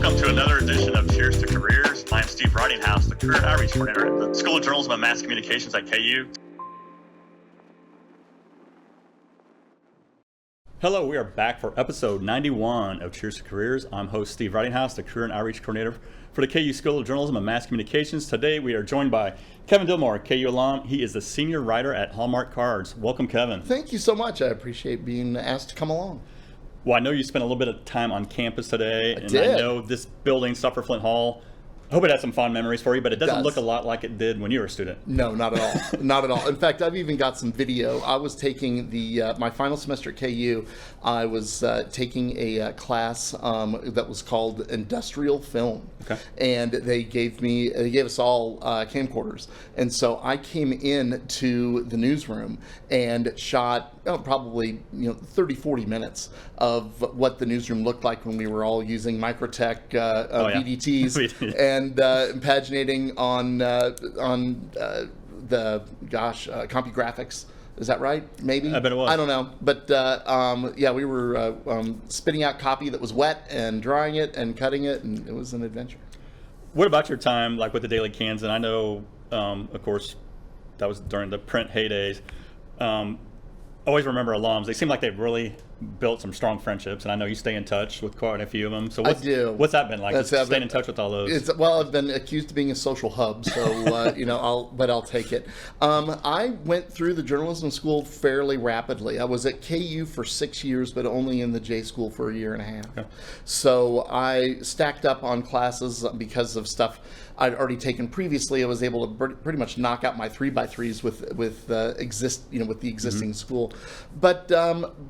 Welcome to another edition of Cheers to Careers. I'm Steve Ridinghouse, the Career Outreach Coordinator at the School of Journalism and Mass Communications at KU. Hello, we are back for episode 91 of Cheers to Careers. I'm host Steve Ridinghouse, the Career and Outreach Coordinator for the KU School of Journalism and Mass Communications. Today we are joined by Kevin Dilmore, KU alum. He is the senior writer at Hallmark Cards. Welcome, Kevin. Thank you so much. I appreciate being asked to come along. Well, I know you spent a little bit of time on campus today. I did. I know this building, Suffer Flint Hall, I hope it has some fond memories for you, but it doesn't look a lot like it did when you were a student. No, not at all. Not at all. In fact, I've even got some video. I was taking my final semester at KU. I was taking a class that was called Industrial Film. Okay. And they gave us all camcorders. And so I came in to the newsroom and shot probably 30, 40 minutes of what the newsroom looked like when we were all using Microtech VDTs and paginating on CompuGraphics. Is that right? Maybe? I bet it was. I don't know. But we were spitting out copy that was wet and drying it and cutting it, and it was an adventure. What about your time like with the Daily Kansan? I know, of course, that was during the print heydays. Always remember alums. They seem like they've really built some strong friendships, and I know you stay in touch with quite a few of them. So I do. What's that been like? Staying in touch with all those? I've been accused of being a social hub, so I'll take it. I went through the journalism school fairly rapidly. I was at KU for 6 years, but only in the J school for a year and a half. Okay. So I stacked up on classes because of stuff I'd already taken previously. I was able to pretty much knock out my 3x3s with the existing school, but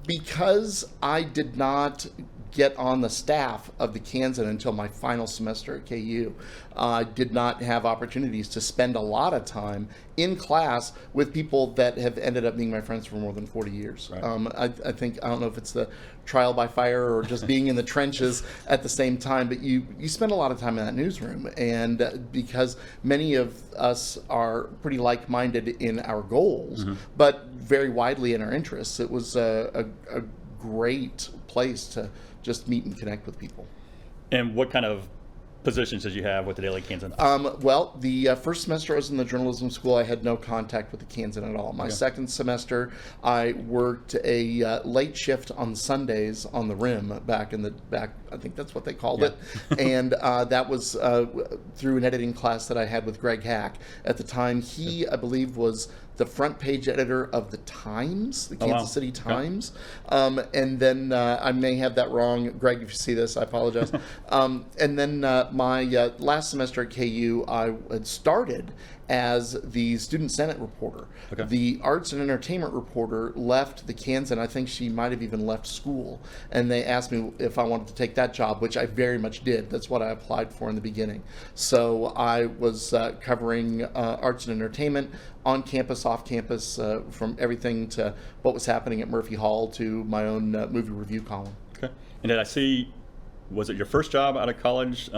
because I did not get on the staff of the Kansan until my final semester at KU, I did not have opportunities to spend a lot of time in class with people that have ended up being my friends for more than 40 years. Right. I don't know if it's the trial by fire or just being in the trenches at the same time, but you spend a lot of time in that newsroom, and because many of us are pretty like-minded in our goals, but very widely in our interests, it was a great place to just meet and connect with people. And what kind of positions did you have with the Daily Kansan? Well, the first semester I was in the journalism school, I had no contact with the Kansan at all. My second semester, I worked a late shift on Sundays on the Rim back, I think that's what they called it. And that was through an editing class that I had with Greg Hack. At the time, he, I believe, was the front page editor of the Times, the Kansas City Times. And then I may have that wrong. Greg, if you see this, I apologize. And then my last semester at KU, I had started as the Student Senate reporter. Okay. The Arts and Entertainment reporter left the Kansan. I think she might have even left school. And they asked me if I wanted to take that job, which I very much did. That's what I applied for in the beginning. So I was covering arts and entertainment on campus, off campus, from everything to what was happening at Murphy Hall to my own movie review column. Okay. And did I see, was it your first job out of college,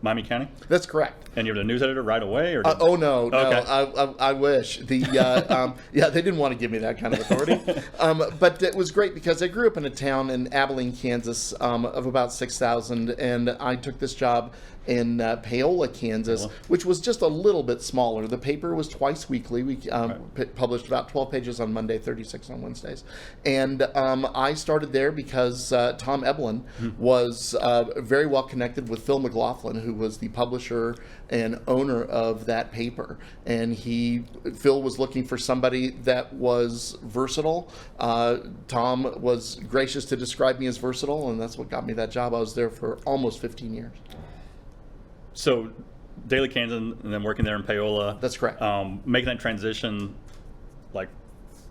Miami County? That's correct. And you were the news editor right away? Or no. I wish. They didn't want to give me that kind of authority. But it was great because I grew up in a town in Abilene, Kansas, of about 6,000, and I took this job in Paola, Kansas, which was just a little bit smaller. The paper was twice weekly. We published about 12 pages on Monday, 36 on Wednesdays. And I started there because Tom Eblin was very well connected with Phil McLaughlin, who was the publisher and owner of that paper. And Phil was looking for somebody that was versatile. Tom was gracious to describe me as versatile, and that's what got me that job. I was there for almost 15 years. So, Daily Kansan, and then working there in Paola. That's correct. Making that transition, like,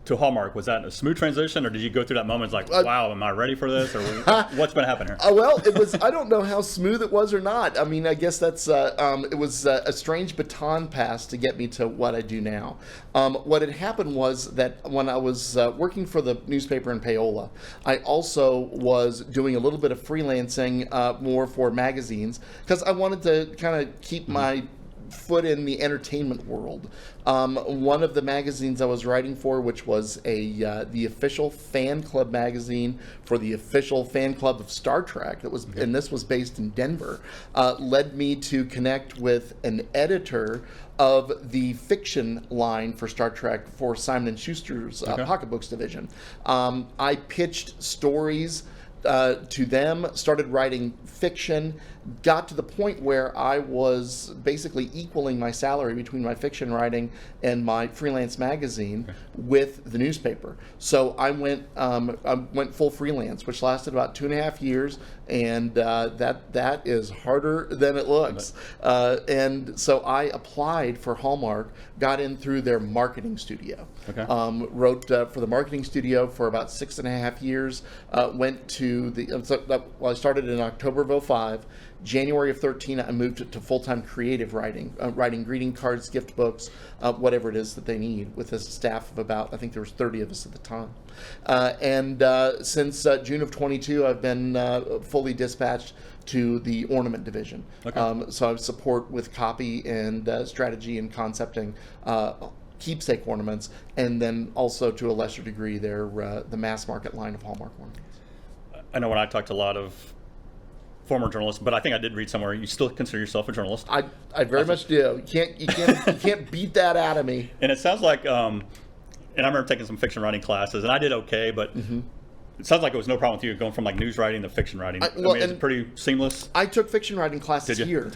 to Hallmark, was that a smooth transition, or did you go through that moment like, wow, am I ready for this, or what's been happening here? Well, it was. I don't know how smooth it was or not. I mean, I guess that's. It was a strange baton pass to get me to what I do now. What had happened was that when I was working for the newspaper in Paola, I also was doing a little bit of freelancing more for magazines because I wanted to kind of keep my foot in the entertainment world. One of the magazines I was writing for, which was the official fan club magazine for the official fan club of Star Trek, and this was based in Denver, led me to connect with an editor of the fiction line for Star Trek for Simon & Schuster's pocketbooks division. I pitched stories to them, started writing fiction, got to the point where I was basically equaling my salary between my fiction writing and my freelance magazine with the newspaper. So I went full freelance, which lasted about 2.5 years, and that is harder than it looks. And so I applied for Hallmark, got in through their marketing studio. Wrote for the marketing studio for about 6.5 years. Went to I started in October of 2005. January of 2013, I moved to full-time creative writing, writing greeting cards, gift books, whatever it is that they need, with a staff of about, I think there was 30 of us at the time. And since June of 22, I've been fully dispatched to the ornament division. So I support with copy and strategy and concepting keepsake ornaments, and then also to a lesser degree the mass market line of Hallmark ornaments. I know when I talked to a lot of former journalist, but I think I did read somewhere you still consider yourself a journalist. I very much do. You can't beat that out of me. And it sounds like, and I remember taking some fiction writing classes, and I did okay, but it sounds like it was no problem with you going from like news writing to fiction writing. I mean, it's pretty seamless. I took fiction writing classes here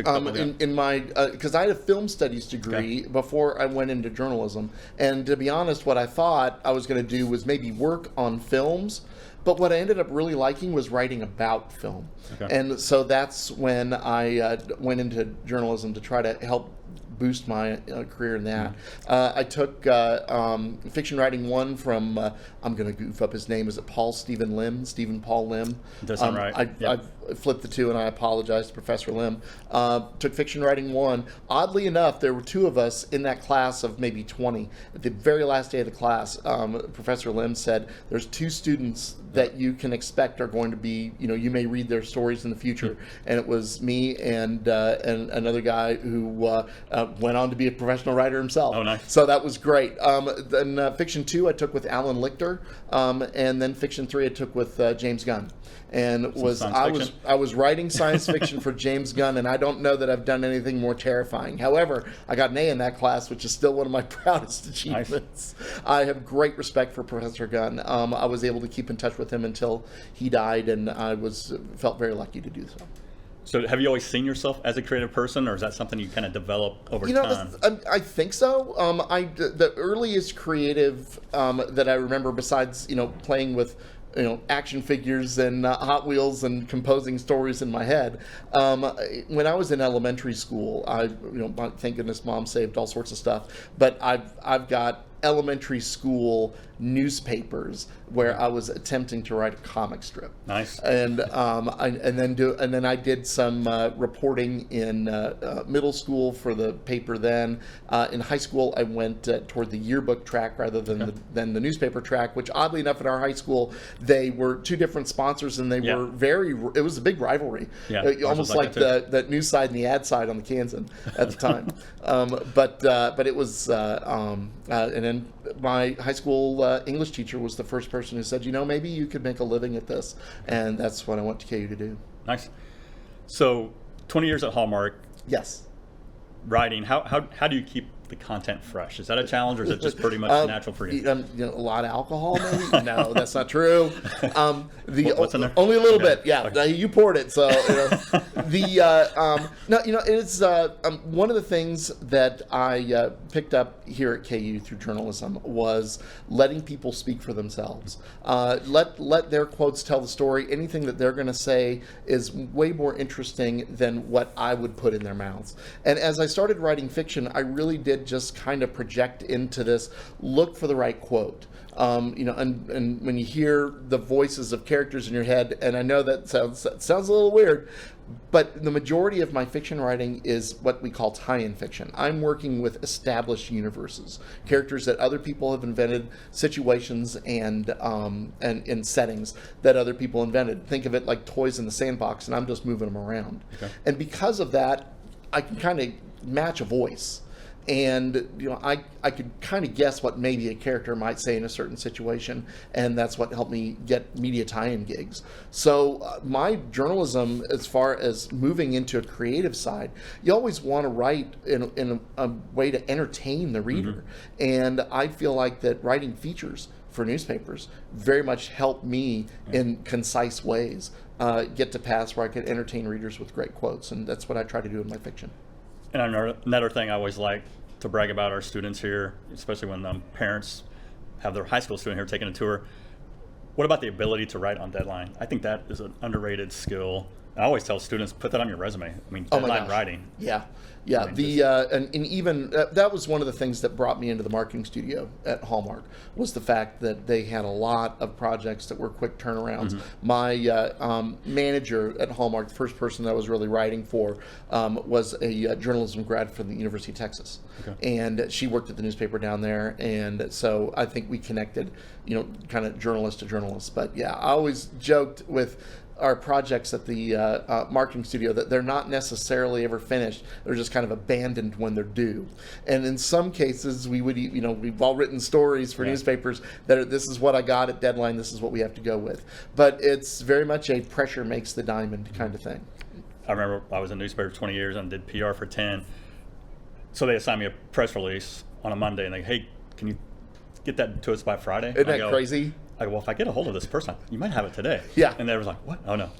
in my because I had a film studies degree before I went into journalism, and to be honest, what I thought I was going to do was maybe work on films. But what I ended up really liking was writing about film. And so that's when I went into journalism to try to help boost my career in that. I took Fiction Writing 1 from, I'm going to goof up his name, is it Stephen Paul Lim? Does sound right. I've flipped the two, and I apologize to Professor Lim. Took Fiction Writing 1. Oddly enough, there were 2 of us in that class of maybe 20. At the very last day of the class, Professor Lim said, there's 2 students that you can expect are going to be, you may read their stories in the future. And it was me and another guy who went on to be a professional writer himself. Oh, nice. So that was great. Then Fiction 2 I took with Alan Lichter, and then Fiction 3 I took with James Gunn. And I was writing science fiction for James Gunn, and I don't know that I've done anything more terrifying. However, I got an A in that class, which is still one of my proudest achievements. Nice. I have great respect for Professor Gunn. I was able to keep in touch with him until he died, and I felt very lucky to do so. So have you always seen yourself as a creative person, or is that something you kind of develop over time? I think so. The earliest creative that I remember, besides playing with action figures and Hot Wheels and composing stories in my head, when I was in elementary school, thank goodness Mom saved all sorts of stuff, but I've got elementary school newspapers where I was attempting to write a comic strip. Nice. And then I did some reporting in middle school for the paper. Then in high school, I went toward the yearbook track rather than the newspaper track. Which, oddly enough, in our high school, they were 2 different sponsors, and they were it was a big rivalry. Almost like the news side and the ad side on the Kansan at the time. But it was and then my high school English teacher was the first person who said, maybe you could make a living at this, and that's what I went to KU to do. Nice. So 20 years at Hallmark. Yes. Writing, how do you keep the content fresh? Is that a challenge, or is it just pretty much natural for you? A lot of alcohol, maybe? No, that's not true. What's in there? Only a little bit. Yeah, you poured it. So it's one of the things that I picked up here at KU through journalism was letting people speak for themselves. Let their quotes tell the story. Anything that they're going to say is way more interesting than what I would put in their mouths. And as I started writing fiction, I really did just kind of project into this, look for the right quote. And when you hear the voices of characters in your head, and I know that sounds a little weird, but the majority of my fiction writing is what we call tie-in fiction. I'm working with established universes, characters that other people have invented, situations and settings that other people invented. Think of it like toys in the sandbox, and I'm just moving them around. And because of that, I can kind of match a voice. And I could kind of guess what maybe a character might say in a certain situation, and that's what helped me get media tie-in gigs. So my journalism, as far as moving into a creative side, you always want to write in a way to entertain the reader. And I feel like that writing features for newspapers very much helped me in concise ways get to paths where I could entertain readers with great quotes, and that's what I try to do in my fiction. And another thing I always like to brag about our students here, especially when parents have their high school student here taking a tour. What about the ability to write on deadline? I think that is an underrated skill. I always tell students, put that on your resume. I mean, deadline writing. Yeah. I mean, And even that was one of the things that brought me into the marketing studio at Hallmark, was the fact that they had a lot of projects that were quick turnarounds. My manager at Hallmark, the first person that I was really writing for, was a journalism grad from the University of Texas. And she worked at the newspaper down there, and so I think we connected, kind of journalist to journalist. But yeah, I always joked with our projects at the marketing studio that they're not necessarily ever finished. They're just kind of abandoned when they're due. And in some cases, we would, we've all written stories for newspapers that this is what I got at deadline, this is what we have to go with. But it's very much a pressure makes the diamond kind of thing. I remember I was in newspaper 20 years and did PR for 10. So they assigned me a press release on a Monday, and they, hey, can you get that to us by Friday? Isn't that crazy? I go, well, if I get a hold of this person, you might have it today. Yeah. And they were like, what? Oh, no.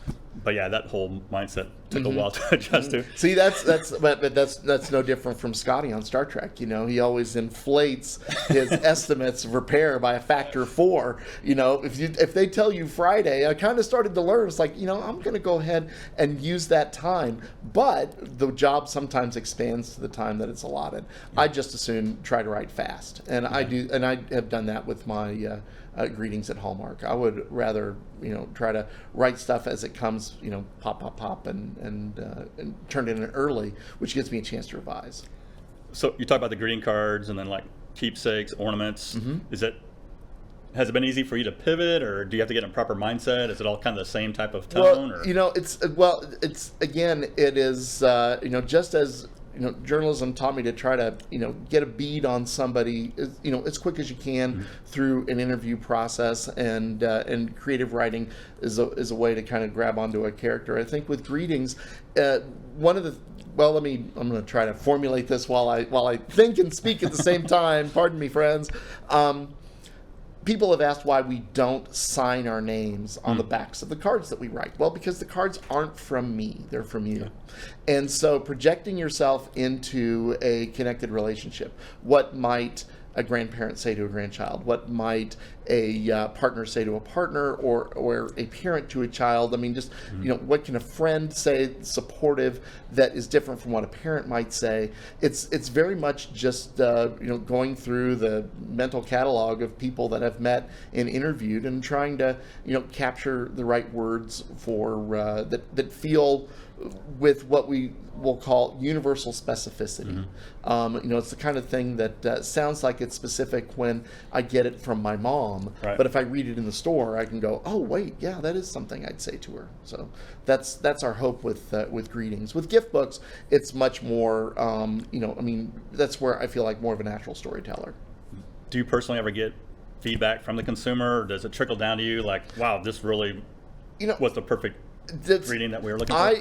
But yeah, that whole mindset took a while to adjust to. See, but that's no different from Scotty on Star Trek. He always inflates his estimates of repair by a factor of 4. If they tell you Friday, I kind of started to learn. It's like, I'm going to go ahead and use that time, but the job sometimes expands to the time that it's allotted. I just as soon try to write fast, and I do, and I have done that with my greetings at Hallmark. I would rather try to write stuff as it comes, pop, and turn it in early, which gives me a chance to revise. So you talk about the greeting cards and then like keepsakes, ornaments. Has it been easy for you to pivot, or do you have to get in a proper mindset? Is it all kind of the same type of tone? It is just as journalism taught me to try to get a bead on somebody as quick as you can through an interview process, and creative writing is a way to kind of grab onto a character. I think with greetings, I'm going to try to formulate this while I think and speak at the same time. Pardon me, friends. People have asked why we don't sign our names on the backs of the cards that we write. Well, because the cards aren't from me, they're from you. And so projecting yourself into a connected relationship, what might a grandparent say to a grandchild? What might a partner say to a partner, or a parent to a child? I mean, just, what can a friend say supportive that is different from what a parent might say? It's very much just, going through the mental catalog of people that I've met and interviewed, and trying to, capture the right words for that feel with what we will call universal specificity. It's the kind of thing that sounds like it's specific when I get it from my mom, but if I read it in the store, I can go, oh wait, yeah, that is something I'd say to her. So that's our hope with greetings. With gift books, it's much more, that's where I feel like more of a natural storyteller. Do you personally ever get feedback from the consumer, or does it trickle down to you like, wow, this really was the perfect reading that we were looking for?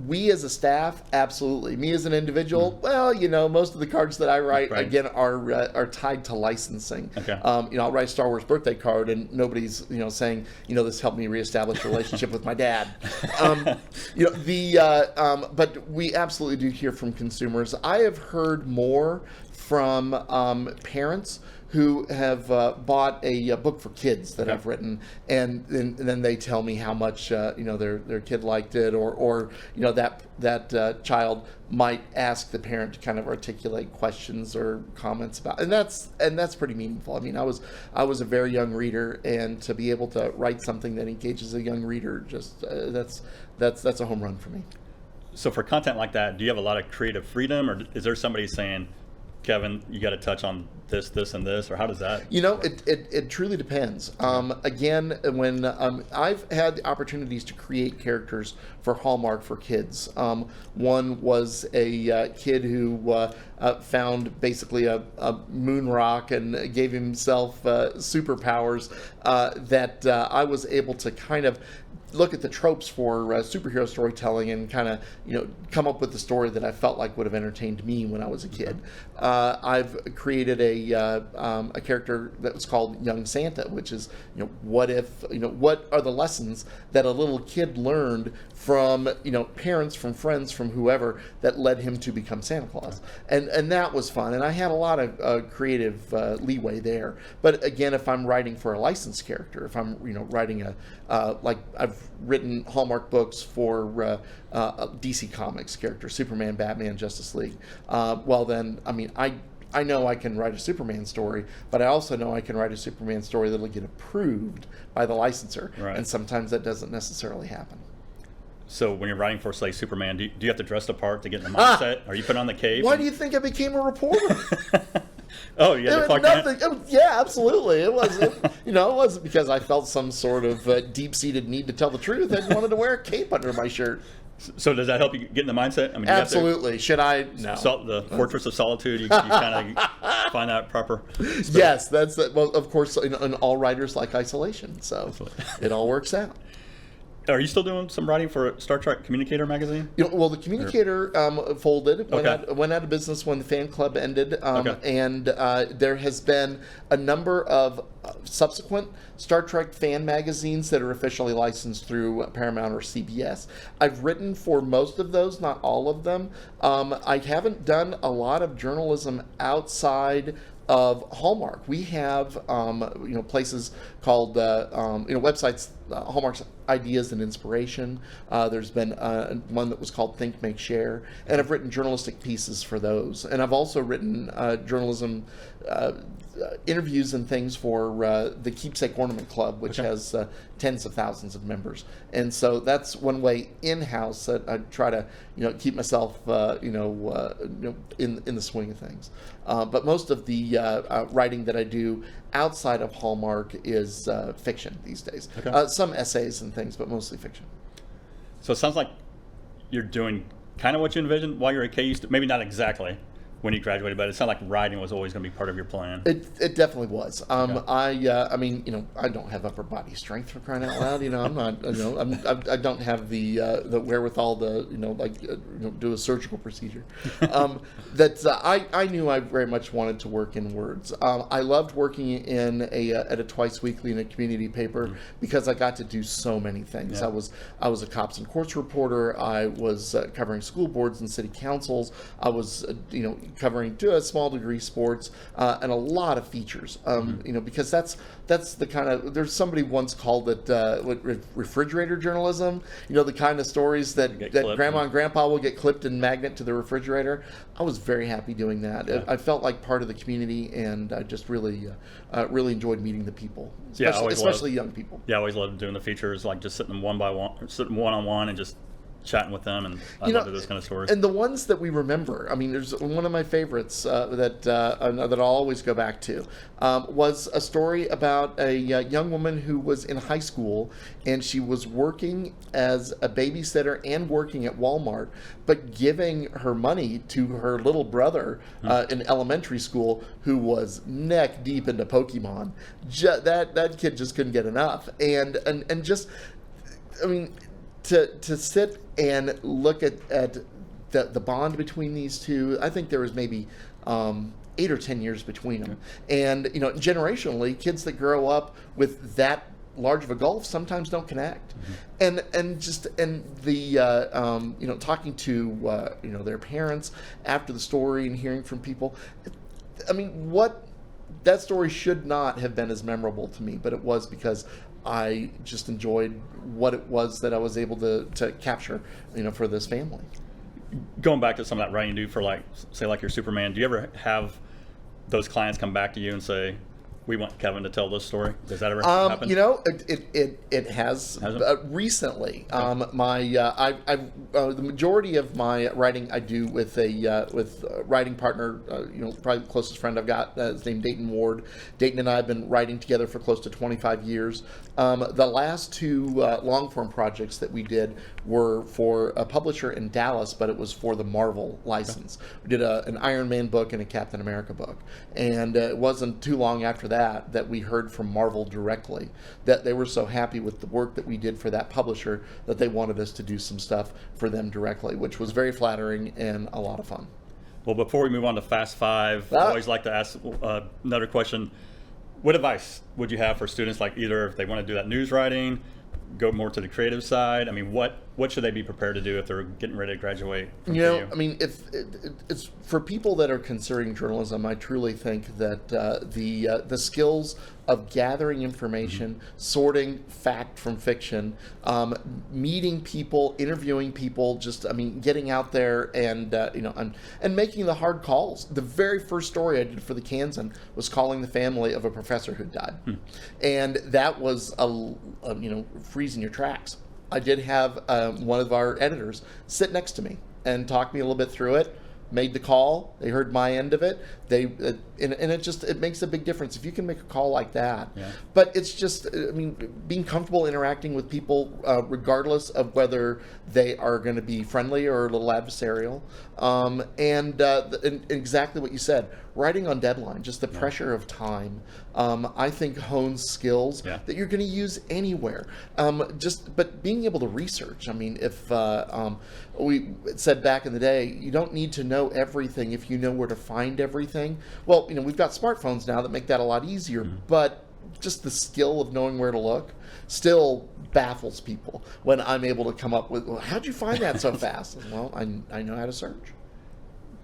We as a staff, absolutely. Me as an individual, well, most of the cards that I write, again, are tied to licensing. I'll write a Star Wars birthday card, and nobody's, saying, this helped me reestablish a relationship with my dad. But we absolutely do hear from consumers. I have heard more from parents who have bought a book for kids that I've written, and then they tell me how much their kid liked it, or that child might ask the parent to kind of articulate questions or comments about, and that's pretty meaningful. I mean, I was a very young reader, and to be able to write something that engages a young reader, just that's a home run for me. So for content like that, do you have a lot of creative freedom, or is there somebody saying, Kevin, you got to touch on this, this, and this, or how does that? It truly depends. Again, when I've had the opportunities to create characters for Hallmark for kids. One was a kid who found basically a moon rock and gave himself superpowers that I was able to kind of look at the tropes for superhero storytelling and kind of come up with the story that I felt like would have entertained me when I was a kid. I've created a character that was called Young Santa, which is what are the lessons that a little kid learned from parents, from friends, from whoever that led him to become Santa Claus, and that was fun, and I had a lot of creative leeway there. But again, if I'm writing for a licensed character, if I'm writing like I've written Hallmark books for DC Comics characters, Superman, Batman, Justice League. Well, then, I know I can write a Superman story, but I also know I can write a Superman story that'll get approved by the licensor, right. And sometimes that doesn't necessarily happen. So when you're writing for, say, Superman, do you have to dress the part to get in the mindset? Are you putting on the cape? Why do you think I became a reporter? Oh, yeah, yeah, absolutely. It wasn't because I felt some sort of deep-seated need to tell the truth. I wanted to wear a cape under my shirt. So does that help you get in the mindset? Absolutely. Should I? No. The Fortress of Solitude, you kind of find that proper space. Yes, well, of course, and all writers like isolation, so it all works out. Are you still doing some writing for Star Trek Communicator magazine? Well, the Communicator folded, went out of business when the fan club ended, and there has been a number of subsequent Star Trek fan magazines that are officially licensed through Paramount or CBS. I've written for most of those, not all of them. I haven't done a lot of journalism outside of Hallmark. We have places called websites, Hallmark's Ideas and Inspiration. There's been one that was called Think, Make, Share, and I've written journalistic pieces for those. And I've also written journalism interviews and things for the Keepsake Ornament Club, which has tens of thousands of members. And so that's one way in-house that I try to keep myself in the swing of things. But most of the writing that I do outside of Hallmark is fiction these days. Some essays and things, but mostly fiction. So it sounds like you're doing kind of what you envisioned while you're at KU. Maybe not exactly when you graduated, but it sounded like writing was always going to be part of your plan. It definitely was. I don't have upper body strength, for crying out loud. I'm not. I don't have the wherewithal to do a surgical procedure. I knew I very much wanted to work in words. I loved working at a twice weekly in a community paper because I got to do so many things. Yeah. I was a cops and courts reporter. I was covering school boards and city councils. I was covering to a small degree sports and a lot of features. Because that's the kind of, there's somebody once called it refrigerator journalism. The kind of stories that grandma and grandpa will get clipped and magnet to the refrigerator. I was very happy doing that. Yeah. I felt like part of the community, and I just really enjoyed meeting the people, especially young people. Yeah, I always loved doing the features, like just sitting one-on-one and just chatting with them, and I love those kind of stories. And the ones that we remember, there's one of my favorites that I'll always go back to, was a story about a young woman who was in high school, and she was working as a babysitter and working at Walmart, but giving her money to her little brother in elementary school, who was neck deep into Pokemon. That kid just couldn't get enough, and just, to sit and look at the bond between these two. I think there was maybe 8 or 10 years between them. And generationally, kids that grow up with that large of a gulf sometimes don't connect. And talking to their parents after the story and hearing from people, that story should not have been as memorable to me, but it was because I just enjoyed what it was that I was able to capture, for this family. Going back to some of that writing you do for, like your Superman, do you ever have those clients come back to you and say, we want Kevin to tell this story? Does that ever happen? You know, it has recently. The majority of my writing I do with a writing partner. Probably the closest friend I've got is named Dayton Ward. Dayton and I have been writing together for close to 25 years. The last two long form projects that we did were for a publisher in Dallas, but it was for the Marvel license. We did an Iron Man book and a Captain America book, and it wasn't too long after that we heard from Marvel directly that they were so happy with the work that we did for that publisher that they wanted us to do some stuff for them directly, which was very flattering and a lot of fun. Well, before we move on to Fast Five, I always like to ask another question. What advice would you have for students, like either if they want to do that news writing, go more to the creative side? I mean, what should they be prepared to do if they're getting ready to graduate from KU? I mean, if it's for people that are considering journalism, I truly think that the skills of gathering information, sorting fact from fiction, meeting people, interviewing people, getting out there and making the hard calls. The very first story I did for the Kansan was calling the family of a professor who died, and that was freezing your tracks. I did have one of our editors sit next to me and talk me a little bit through it. Made the call. They heard my end of it. It makes a big difference if you can make a call like that. Yeah. But it's just, being comfortable interacting with people, regardless of whether they are going to be friendly or a little adversarial, and exactly what you said. Writing on deadline, just the pressure of time, I think hones skills that you're going to use anywhere. But being able to research. I mean, if we said back in the day, you don't need to know everything if you know where to find everything. Well, we've got smartphones now that make that a lot easier, but just the skill of knowing where to look still baffles people when I'm able to come up with, well, how'd you find that so fast? Well, I know how to search.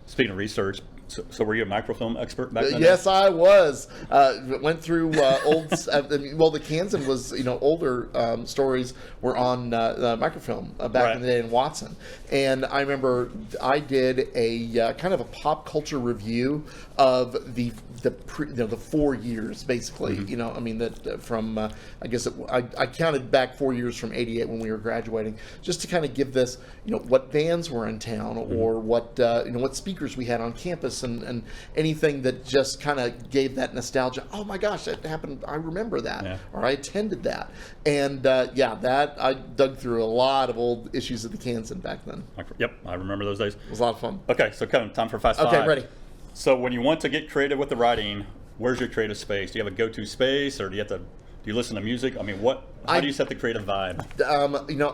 Speaking of research, so were you a microfilm expert back then? Yes, I was. Went through old. The Kansan was, older stories were on microfilm back in the day in Watson, and I remember I did a kind of a pop culture review of the 4 years basically. That from I counted back 4 years from '88 when we were graduating, just to kind of give this what bands were in town or what speakers we had on campus. And anything that just kind of gave that nostalgia. Oh my gosh, that happened. I remember that, or I attended that, and that I dug through a lot of old issues of the Kansan back then. Yep, I remember those days. It was a lot of fun. Okay, so Kevin, time for Fast Five. Okay, ready. So when you want to get creative with the writing, where's your creative space? Do you have a go-to space, or do you listen to music? I mean, how do you set the creative vibe?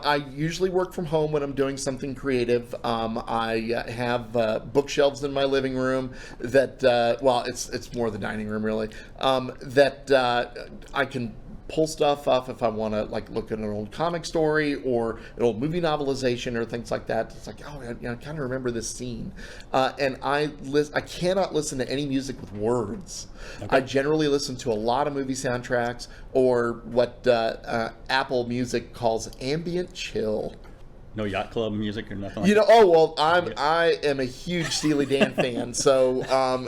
I usually work from home when I'm doing something creative. I have bookshelves in my living room that, it's more the dining room really, that I can pull stuff off if I want to look at an old comic story or an old movie novelization or things like that. It's like, I kind of remember this scene, and I cannot listen to any music with words. Okay. I generally listen to a lot of movie soundtracks or what Apple Music calls ambient chill. No yacht club music or nothing like that? I am a huge Steely Dan fan. So,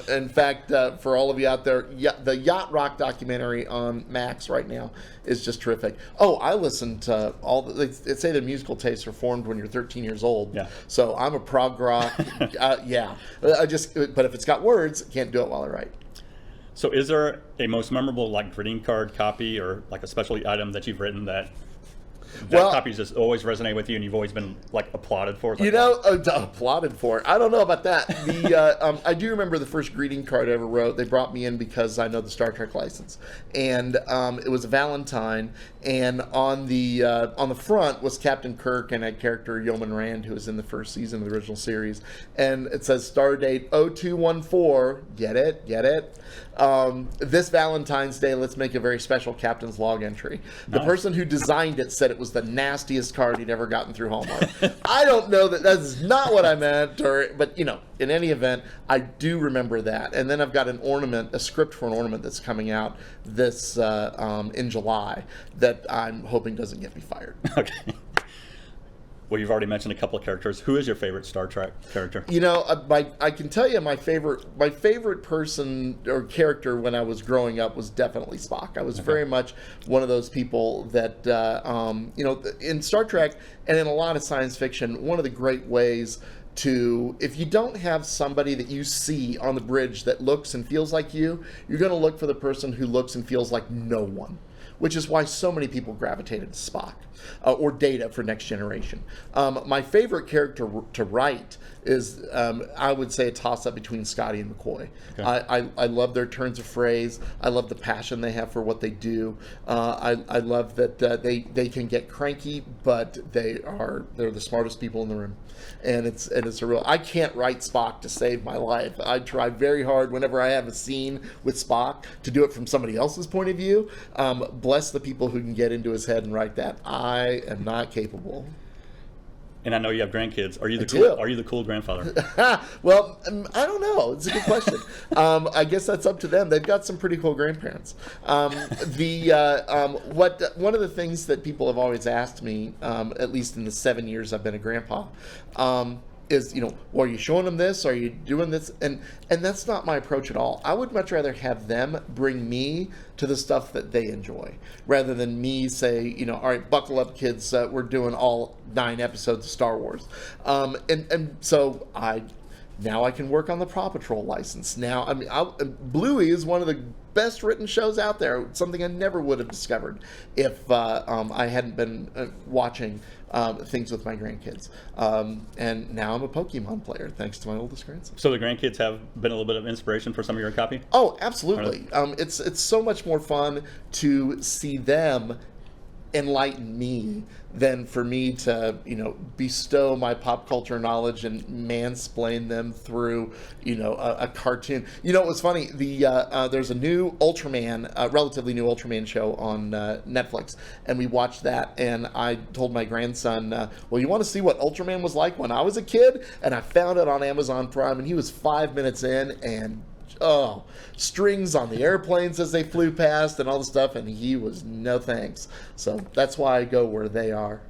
in fact, for all of you out there, the Yacht Rock documentary on Max right now is just terrific. Oh, I listen to they say the musical tastes are formed when you're 13 years old. Yeah. So I'm a prog rock. But if it's got words, I can't do it while I write. So is there a most memorable greeting card copy or a special item that you've written that copies just always resonate with you and you've always been applauded for? Applauded for it. I don't know about that. I do remember the first greeting card I ever wrote. They brought me in because I know the Star Trek license, and it was a Valentine. And on the front was Captain Kirk and a character Yeoman Rand, who was in the first season of the original series. And it says Stardate 0214. Get it? This Valentine's Day, let's make a very special Captain's Log entry. The person who designed it said it was the nastiest card he'd ever gotten through Hallmark. I don't know that is not what I meant, but in any event, I do remember that. And then I've got a script for an ornament that's coming out this in July that I'm hoping doesn't get me fired. Okay. Well, you've already mentioned a couple of characters. Who is your favorite Star Trek character? You know, I can tell you my favorite person or character when I was growing up was definitely Spock. I was very much one of those people that, you know, in Star Trek and in a lot of science fiction, one of the great ways to, if you don't have somebody that you see on the bridge that looks and feels like you're going to look for the person who looks and feels like no one, which is why so many people gravitated to Spock or Data for Next Generation. My favorite character to write is, I would say, a toss-up between Scotty and McCoy. Okay. I love their turns of phrase. I love the passion they have for what they do. I love that they can get cranky, but they're the smartest people in the room. And it's a real. I can't write Spock to save my life. I try very hard whenever I have a scene with Spock to do it from somebody else's point of view. Bless the people who can get into his head and write that. I am not capable. And I know you have grandkids. Are you the cool grandfather? Well, I don't know. It's a good question. I guess that's up to them. They've got some pretty cool grandparents. One of the things that people have always asked me, at least in the 7 years I've been a grandpa, is, you know, well, are you showing them this? Are you doing this? And that's not my approach at all. I would much rather have them bring me to the stuff that they enjoy, rather than me say, you know, all right, buckle up, kids. We're doing all 9 episodes of Star Wars. And so now I can work on the Paw Patrol license. Now, I mean, Bluey is one of the best written shows out there. Something I never would have discovered if I hadn't been watching things with my grandkids. And now I'm a Pokemon player, thanks to my oldest grandson. So the grandkids have been a little bit of inspiration for some of your copy? Oh, absolutely. It's so much more fun to see them enlighten me than for me to, you know, bestow my pop culture knowledge and mansplain them through, you know, a cartoon. You know, it was funny. There's a new Ultraman, relatively new Ultraman show on Netflix, and we watched that. And I told my grandson, "Well, you want to see what Ultraman was like when I was a kid?" And I found it on Amazon Prime, and he was 5 minutes in, and strings on the airplanes as they flew past and all the stuff, and he was no thanks. So that's why I go where they are.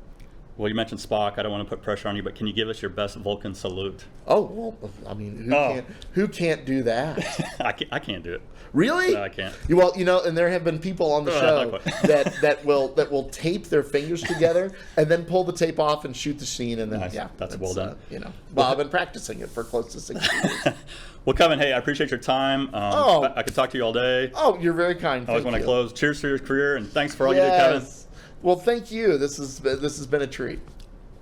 Well, you mentioned Spock. I don't want to put pressure on you, but can you give us your best Vulcan salute? Oh, well, I mean, who can't do that? I can't do it. Really? No, I can't. Well, you know, and there have been people on the show that will tape their fingers together and then pull the tape off and shoot the scene, and then nice. That's well done. You know, well, I've been practicing it for close to 6 years. Well, Kevin, hey, I appreciate your time. I could talk to you all day. Oh, you're very kind. I always want to close. Cheers to your career, and thanks for all you do, Kevin. Well, thank you. This has been a treat.